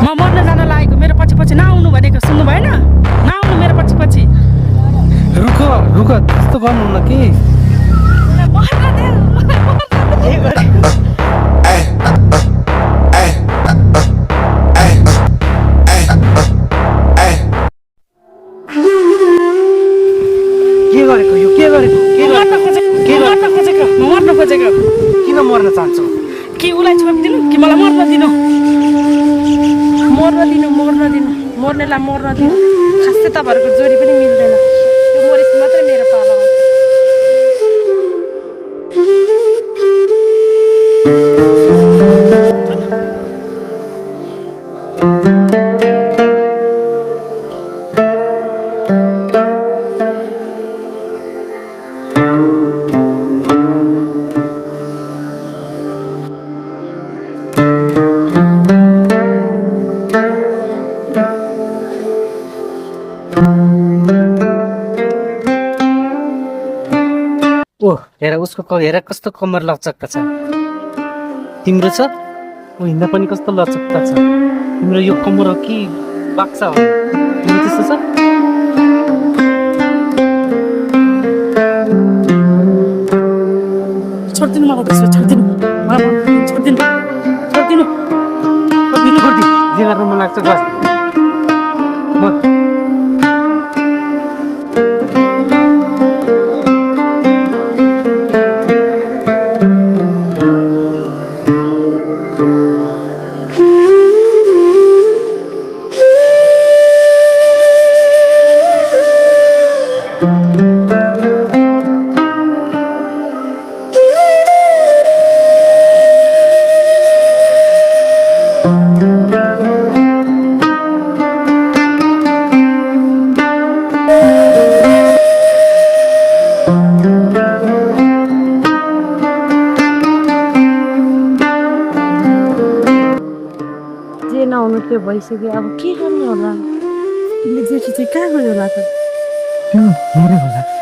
मर्न जान लागेको मेरो पछि पछि नआउनु भनेको सुन्नु भएन नआउनु मेरो पछि पछि रुख रुख त्यस्तो गर्नुहुन्न कि मर्न दे के गरे के गरेको यो के गरेको मर्न खोजेको किन मर्न चाहन्छौ कि उसलाई छोडिदिनु कि मलाई मर्न दिनु मर्नेलाई मर्न दिनु खासै तपाईँहरूको जोडी पनि मिल्दैन त्यो मरिस मात्रै मेरो पालो हो ओ हेर उसको हेर कस्तो कम्मर लचक्का छ तिम्रो छ ओ हिँड्दा पनि कस्तो लचक्का छ तिम्रो यो कम्मर हो कि बाक्सा हो तिम्रो त्यस्तो छ छोडिदिनु मलाई त्यसो छोडिदिनु जे गर्न मन लाग्छ गर नआउनु त्यो भइसक्यो अब के गर्ने होला तिमीले जेठी चाहिँ कहाँ गयो होला त मर्यो होला